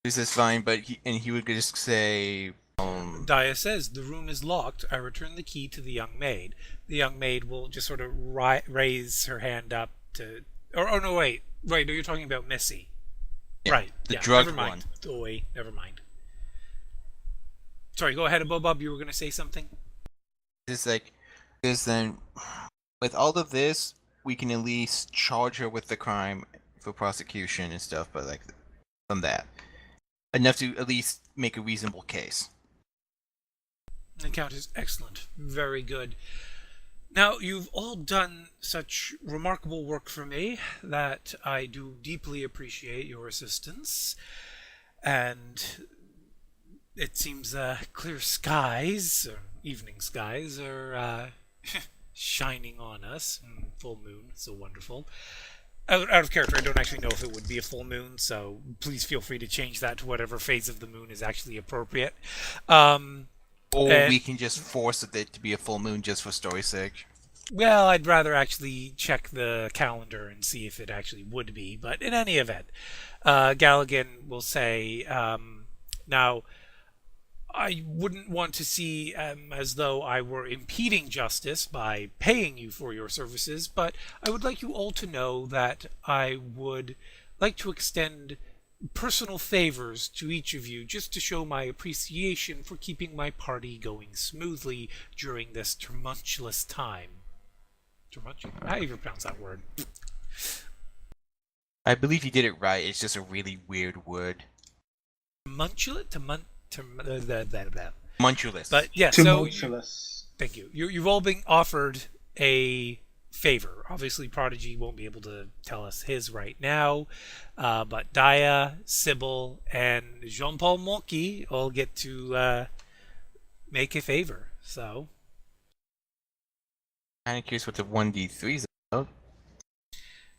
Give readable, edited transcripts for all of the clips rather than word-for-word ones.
This is fine, but he would just say, Daya says, the room is locked. I return the key to the young maid. The young maid will just sort of raise her hand up to... oh no, wait. Right, no, you're talking about Missy. yeah, Right, the yeah, never drugged one. mind. Oh, wait, never mind. Sorry, go ahead, Bob. You were going to say something? It's like, because then, with all of this, we can at least charge her with the crime for prosecution and stuff, but like, from that. Enough to at least make a reasonable case. The count is excellent. Very good. Now, you've all done such remarkable work for me that I do deeply appreciate your assistance. And it seems clear skies, or evening skies, are shining on us. Full moon, so wonderful. Out of character, I don't actually know if it would be a full moon, so please feel free to change that to whatever phase of the moon is actually appropriate. Or And we can just force it to be a full moon just for story's sake. well, I'd rather actually check the calendar and see if it actually would be. But in any event, Galligan will say, now, I wouldn't want to see as though I were impeding justice by paying you for your services, but I would like you all to know that I would like to extend personal favors to each of you just to show my appreciation for keeping my party going smoothly during this tumultuous time. How do you pronounce that word? I believe you did it right. It's just a really weird word. Tumultuous? Muntulus. But yeah, so Tumultuous. thank you. You've all been offered a favor. Obviously, Prodigy won't be able to tell us his right now, but Daya, Sybil, and Jean-Paul Monkey all get to make a favor. So, Kind of curious what the 1d3 is about.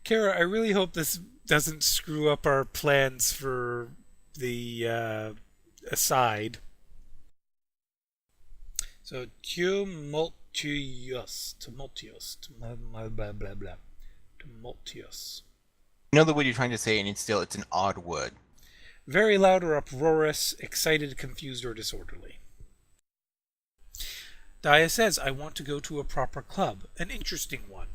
Kara, I really hope this doesn't screw up our plans for the aside. So, tumultuous, blah blah blah, tumultuous. You know the word you're trying to say, and it's an odd word. Very loud or uproarious, excited, confused, or disorderly. Daya says, I want to go to a proper club, an interesting one.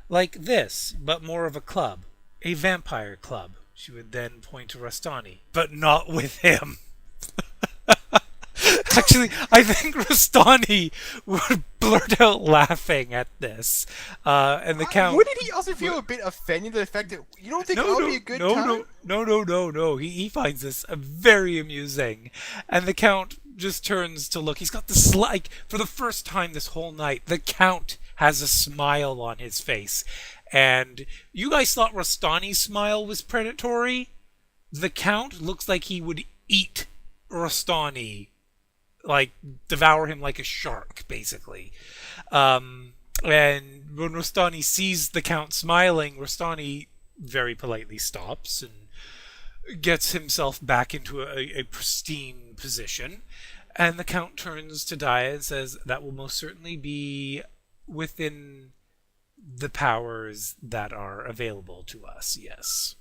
Like this, but more of a club. A vampire club. She would then point to Rastani. But not with him. Actually, I think Rastani would blurt out laughing at this. And the Count... Wouldn't he also feel a bit offended by the fact that you don't think it'll be a good time? No. He finds this very amusing. And the Count just turns to look. He's got this, like, for the first time this whole night, the Count has a smile on his face. And you guys thought Rastani's smile was predatory? The Count looks like he would eat Rastani, like devour him like a shark, basically. And when Rastani sees the Count smiling, Rastani very politely stops and gets himself back into a pristine position. And the Count turns to Daya and says, that will most certainly be within the powers that are available to us, yes.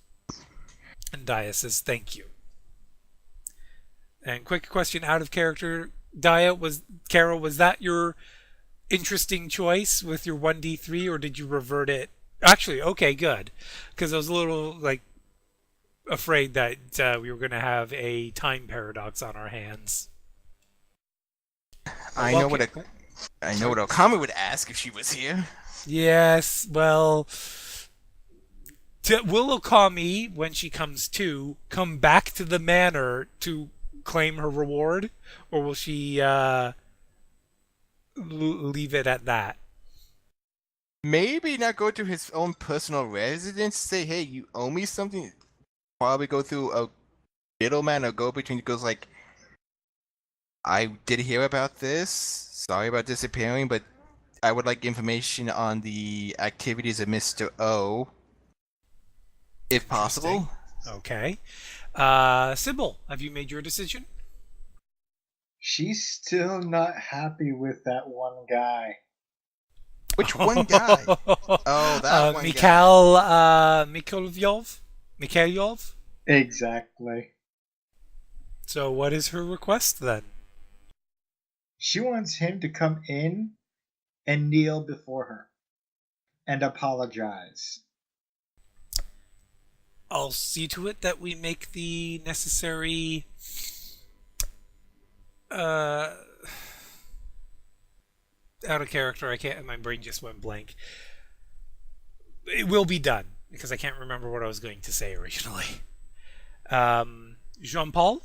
And Daya says, thank you. And quick question out of character, Daya, Carol, was that your interesting choice with your 1d3, or did you revert it? Actually, okay, good. Because I was a little, like, afraid that we were going to have a time paradox on our hands. I know what Okami would ask if she was here. Yes, well, will Okami, when she comes to, come back to the manor to claim her reward, or will she leave it at that? Maybe not go to his own personal residence. Say, hey, you owe me something. Probably go through a middleman or go between. Goes like, I did hear about this. Sorry about disappearing, but I would like information on the activities of Mr. O, if possible. Okay. Sybil, have you made your decision? She's still not happy with that one guy. Which one guy? Oh, that one guy. Mikhailov? Exactly. So what is her request then? She wants him to come in and kneel before her and apologize. I'll see to it that we make the necessary uh out of character. I can't, my brain just went blank. It will be done because I can't remember what I was going to say originally. Jean Paul?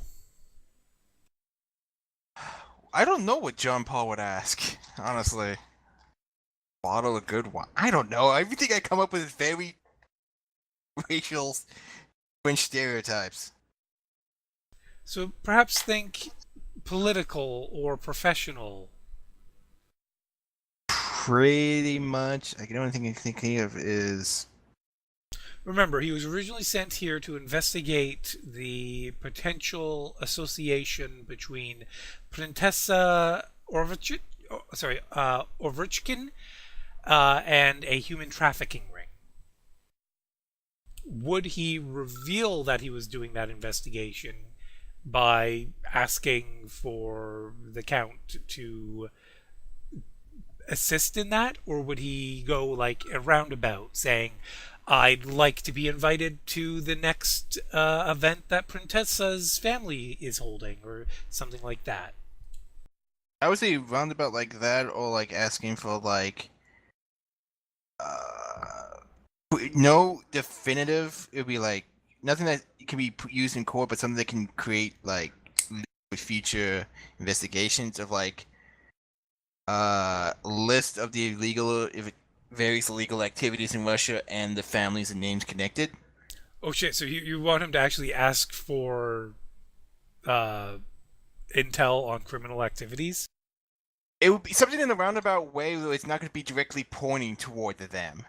I don't know what John Paul would ask, honestly. Bottle of good wine. I don't know. Everything I come up with is very racial French stereotypes. So perhaps think political or professional. Pretty much. The only thing I'm thinking of is. Remember, he was originally sent here to investigate the potential association between Printessa Orvichkin and a human trafficking ring. Would he reveal that he was doing that investigation by asking for the Count to assist in that, or would he go like a roundabout saying, I'd like to be invited to the next event that Printessa's family is holding, or something like that? I would say roundabout like that, or like asking for like. No definitive. It would be like nothing that can be used in court, but something that can create like future investigations of like list of the various illegal activities in Russia and the families and names connected. Oh shit! So you want him to actually ask for uh, intel on criminal activities? It would be something in a roundabout way where it's not going to be directly pointing toward them.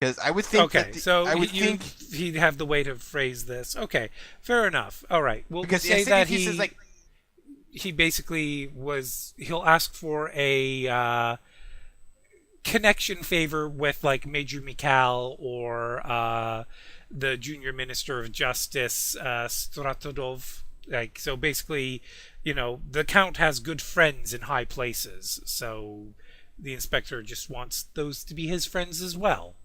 Because I would think Okay, so I would think he'd have the way to phrase this. Okay, fair enough. All right, we'll because say that he says like he basically he'll ask for a connection favor with like Major Mikhail or the junior minister of justice Stratodov. Like, so basically, the Count has good friends in high places, so the inspector just wants those to be his friends as well.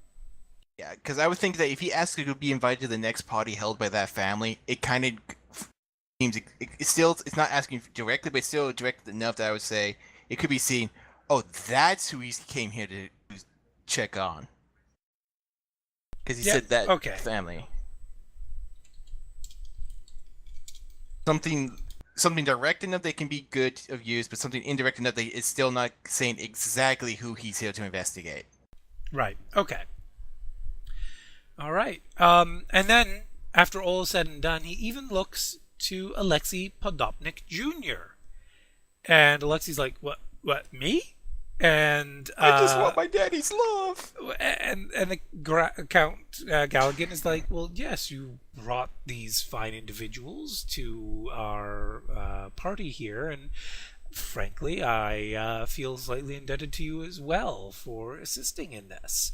yeah, because I would think that if he asks to be invited to the next party held by that family, it kind of seems it's not asking directly, but it's still direct enough that I would say it could be seen. Oh, that's who he came here to check on. Because he said that family. Something direct enough that can be good of use, but something indirect enough that it's still not saying exactly who he's here to investigate. Right. Okay. All right. And then, after all is said and done, he even looks to Alexei Podopnik Jr. And Alexei's like, what, me? And I just want my daddy's love. And the Count Galligan is like, well, yes, you brought these fine individuals to our party here, and frankly, I feel slightly indebted to you as well for assisting in this.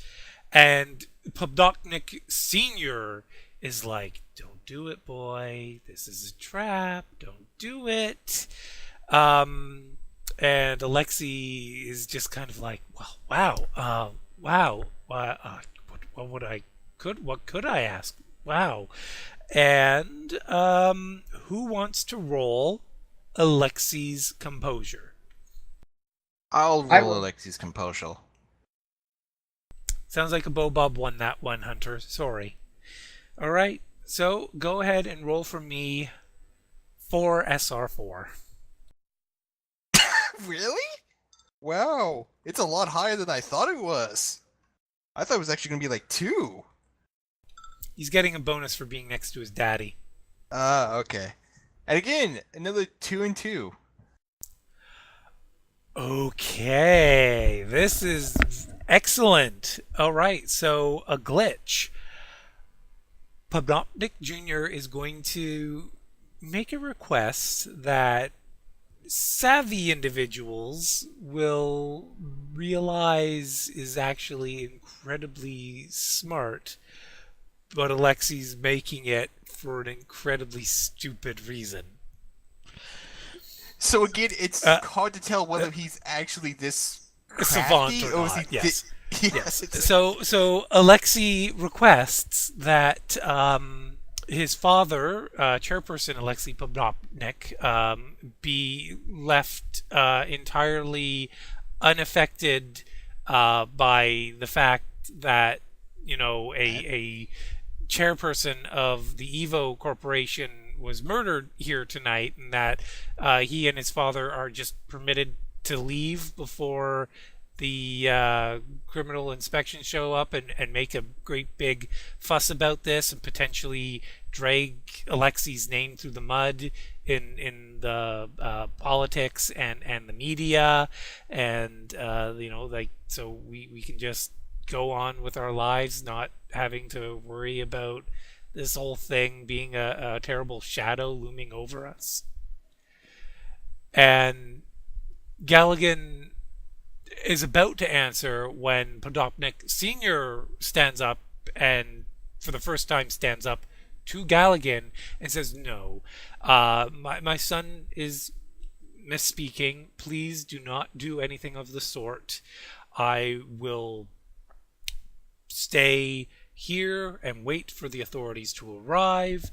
And Podopnik Sr. is like, don't do it, boy. This is a trap. Don't do it. And Alexei is just kind of like, well, wow, what could I ask? Wow. And who wants to roll Alexei's composure? I'll roll Alexei's composure. Sounds like a Bob won that one, Hunter. Sorry. All right. So go ahead and roll for me 4 SR4. Really? Wow. It's a lot higher than I thought it was. I thought it was actually going to be like 2. He's getting a bonus for being next to his daddy. Okay. And again, another 2 and 2. Okay. This is excellent. All right. So a glitch. Podopnik Jr. is going to make a request that savvy individuals will realize is actually incredibly smart, but Alexei's making it for an incredibly stupid reason. So again, it's Uh, hard to tell whether he's actually this Savant crafty, or or is not. he? Yes. Yes. It's like, So Alexei requests that his father, chairperson Alexei Podopnik, be left entirely unaffected by the fact that a chairperson of the Evo Corporation was murdered here tonight, and that he and his father are just permitted to leave before the criminal inspection show up and make a great big fuss about this and potentially drag Alexei's name through the mud in the politics and the media, and like, so we can just go on with our lives, not having to worry about this whole thing being a terrible shadow looming over us. And Galligan is about to answer when Podopnik Sr. stands up and for the first time stands up to Galligan and says, no, my son is misspeaking. Please do not do anything of the sort. I will stay here and wait for the authorities to arrive.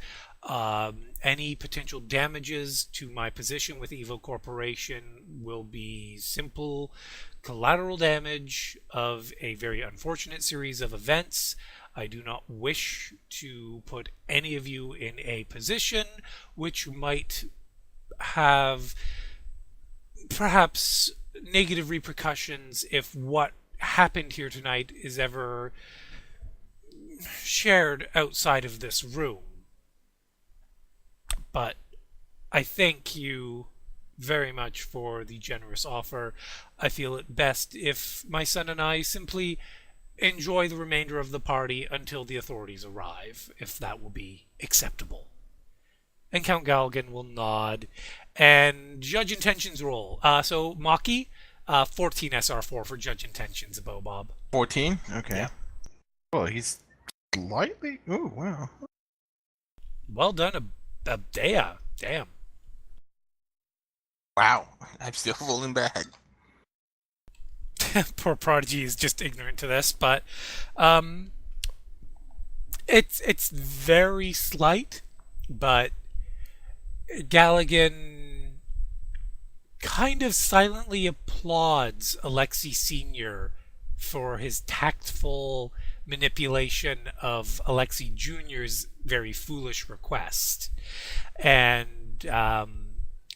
Any potential damages to my position with Evo Corporation will be simple collateral damage of a very unfortunate series of events. I do not wish to put any of you in a position which might have perhaps negative repercussions if what happened here tonight is ever shared outside of this room. But I thank you very much for the generous offer. I feel it best if my son and I simply enjoy the remainder of the party until the authorities arrive, if that will be acceptable. And Count Galligan will nod, and Judge Intentions roll. So Maki, 14 SR4 for Judge Intentions, Bob. 14? Okay. Yeah. Oh, he's slightly. Oh, wow. Well done, Abdea. Damn. Wow. I'm still rolling back. Poor Prodigy is just ignorant to this, but it's very slight, but Galligan kind of silently applauds Alexei Sr. for his tactful manipulation of Alexei Jr.'s very foolish request. And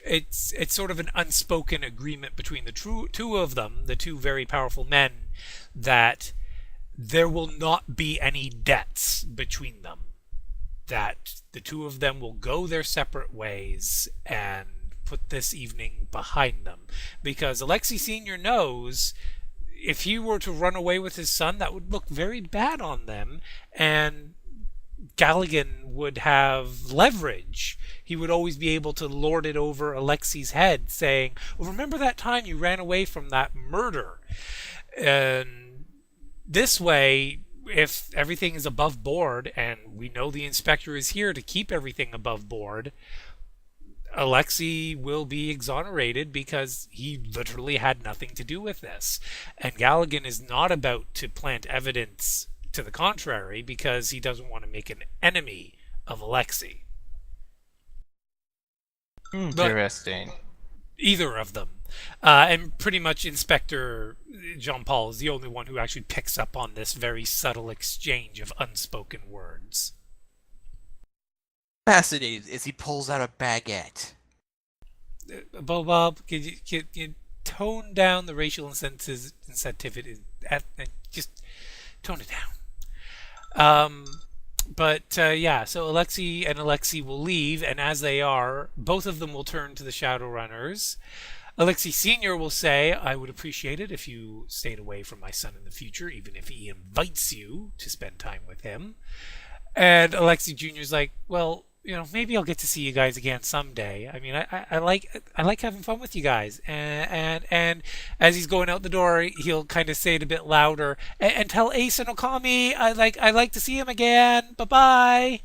it's sort of an unspoken agreement between the two of them, the two very powerful men, that there will not be any debts between them. That the two of them will go their separate ways and put this evening behind them. Because Alexei Sr. knows if he were to run away with his son, that would look very bad on them, and Galligan would have leverage. He would always be able to lord it over Alexei's head, saying, well, remember that time you ran away from that murder? And this way, if everything is above board, and we know the inspector is here to keep everything above board, Alexei will be exonerated because he literally had nothing to do with this. And Galligan is not about to plant evidence to the contrary because he doesn't want to make an enemy of Alexei. Interesting. Either of them. And pretty much Inspector Jean-Paul is the only one who actually picks up on this very subtle exchange of unspoken words. Fascinated as he pulls out a baguette. Bob, can you tone down the racial insensitivity? Just tone it down. Yeah, so Alexei and Alexei will leave, and as they are, both of them will turn to the Shadowrunners. Alexei Sr. will say, I would appreciate it if you stayed away from my son in the future, even if he invites you to spend time with him. And Alexei Jr. is like, well, maybe I'll get to see you guys again someday. I mean, I like having fun with you guys. And as he's going out the door, he'll kind of say it a bit louder and tell Ace and Okami I like to see him again. Bye bye.